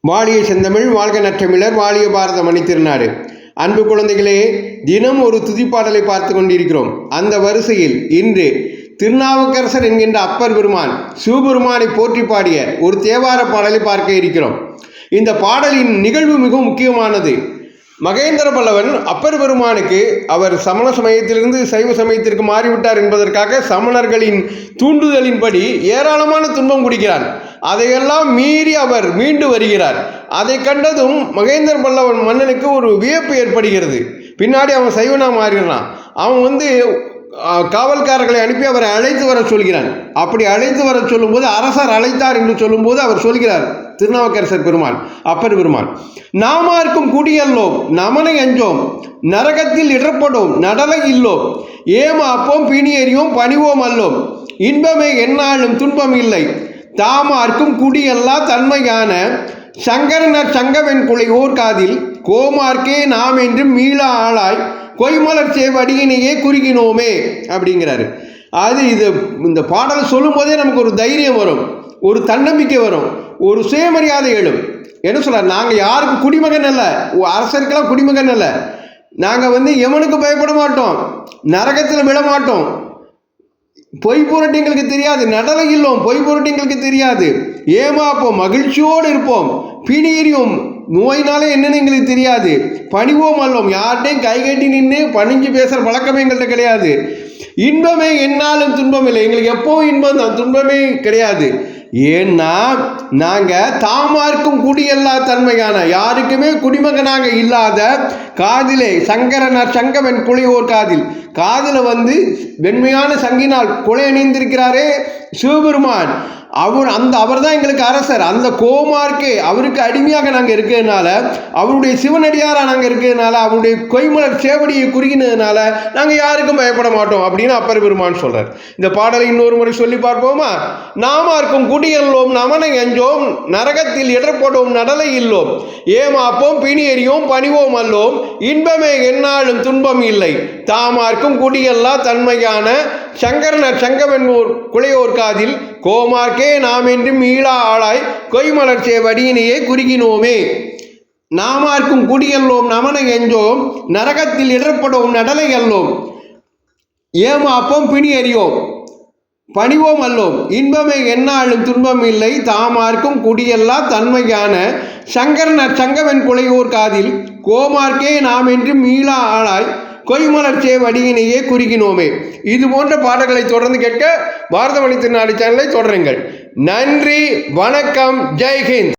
வாழிய செந்தமிழ், வாழ்க நற்றமிழர், வாழிய பாரத மணி திருநாடு. அன்பு குழந்தைகளே, தினம் ஒரு துதிப்பாடலை பார்த்து கொண்டிருக்கிறோம். அந்த வரிசையில் இன்று திருநாவுக்கரசர் என்கின்ற அப்பர் பெருமான் சிவபெருமானை போற்றி பாடிய ஒரு தேவார பாடலை பார்க்க இருக்கிறோம். இந்த பாடலின் நிகழ்வு மிகவும் முக்கியமானது. மகேந்திர பல்லவன் அப்பர் பெருமானுக்கு அவர் சமண சமயத்திலிருந்து சைவ சமயத்திற்கு மாறிவிட்டார் என்பதற்காக சமணர்களின் தூண்டுதலின்படி ஏராளமான துன்பம் கொடுக்கிறார். அதையெல்லாம் மீறி அவர் மீண்டு வருகிறார். அதை கண்டதும் மகேந்திர பல்லவன் மன்னனுக்கு ஒரு வியப்பு ஏற்படுகிறது. பின்னாடி அவன் சைவனா மாறிடுறான். அவன் காவல்காரர்களை அனுப்பி அவரை அழைத்து வர சொல்கிறான். அப்படி அழைத்து வர சொல்லும்போது அரசர் அழைத்தார் என்று சொல்லும்போது அவர் சொல்கிறார், திருநாவுக்கரசர் பெருமான் அப்பர் பெருமான், நாமார்க்கும் குடியல்லோம் நமனை அஞ்சோம் நரகத்தில் இடர்படும் நடலை இல்லோம் ஏம அப்போம் பிணியறியோம் பணிவோம் அல்லோம் இன்பமே எந்நாளும் துன்பம் இல்லை தாமார்க்கும் குடியல்லா தன்மையான சங்கரனர் சங்கவென் குலை ஓர் காதில் கோமார்க்கே நாம் என்று மீளா ஆளாய் கொய்மலர் சேவடியினையே குறுகினோமே அப்படிங்கிறாரு. அது இந்த பாடல் சொல்லும் போதே நமக்கு ஒரு தைரியம் வரும், ஒரு தன்னம்பிக்கை வரும், ஒரு சுயமரியாதை எழும். என்ன சொல்றார், நாங்கள் யாருக்கும் குடிமகன் அல்ல, அரசருக்கெல்லாம் குடிமகன் அல்ல, நாங்கள் எவனுக்கு பயப்பட மாட்டோம், நரகத்தில் விட மாட்டோம், பொய் புரட்டி எங்களுக்கு தெரியாது, நடலை இல்லோம் பொய் புரட்டி எங்களுக்கு தெரியாது, ஏமாப்போம் மகிழ்ச்சியோடு இருப்போம், பிணியும் நோயினாலே என்னன்னு எங்களுக்கு தெரியாது, பணிவோம் அல்லோம் யார்கிட்டையும் கை கட்டி நின்று பணிஞ்சு பேசுகிற பழக்கமே எங்கள்கிட்ட கிடையாது, இன்பமே எந்நாளும் துன்பம் இல்லை, எங்களுக்கு எப்பவும் இன்பம் தான், துன்பமே கிடையாது. ஏன்னா நாங்கள் தாமார்க்கும் குடியல்லா தன்மையான யாருக்குமே குடிமகனாக இல்லாத காதிலே சங்கரனார் சங்கவன் குலையோர் காதில் வெண்மையான சங்கினால் குலை அணிந்திருக்கிறாரே சிவபெருமான், அவர் தான் எங்களுக்கு அரசர். அந்த கோமார்க்கே அவருக்கு அடிமையாக நாங்கள் இருக்கிறதுனால, அவருடைய சிவனடியாராக நாங்கள் இருக்கிறதுனால, அவருடைய கொய்மலர் சேவடியை குறுகினதுனால நாங்கள் யாருக்கும் பயப்பட மாட்டோம் அப்படின்னு அப்பர் பெருமான் சொல்றார். இந்த பாடலை இன்னொரு முறை சொல்லி பார்ப்போமா? நாமார்க்கும் குடியல்லோம் நமனை அஞ்சோம் நரகத்தில் இடர்படும் நடலை இல்லோம் ஏமாப்போம் பிணியறியோம் பணிவோம் அல்லோம் இன்பமே எந்நாளும் துன்பம் இல்லை தாமார்க்கும் குடியல்லா தன்மையான சங்கரனர் சங்கவென் குலையோர் காதில் கோமார்க்கே நாம் என்று மீளா ஆளாய் கொய்மலர் சேவடியினையே குறுகினோமே. நாமார்க்கும் குடியல்லோம் நமனை எஞ்சோம் நரகத்தில் இடர்படும் நடலை அல்லோம் ஏமாப்போம் பிணி அறியோம் பணிவோம் அல்லோம் இன்பமே எந்நாளும் துன்பம் இல்லை தாமார்க்கும் குடியல்லா தன்மையான சங்கரனர் சங்கவென் குலையோர் காதில் கோமார்க்கே நாம் என்று மீளா ஆளாய் கொய்மலர் சேவடியினையே குறுகினோமே. இது போன்ற பாடல்களை தொடர்ந்து கேட்க பாரத மணி திருநாடு சேனலை தொடருங்கள். நன்றி, வணக்கம், ஜெய்ஹிந்த்.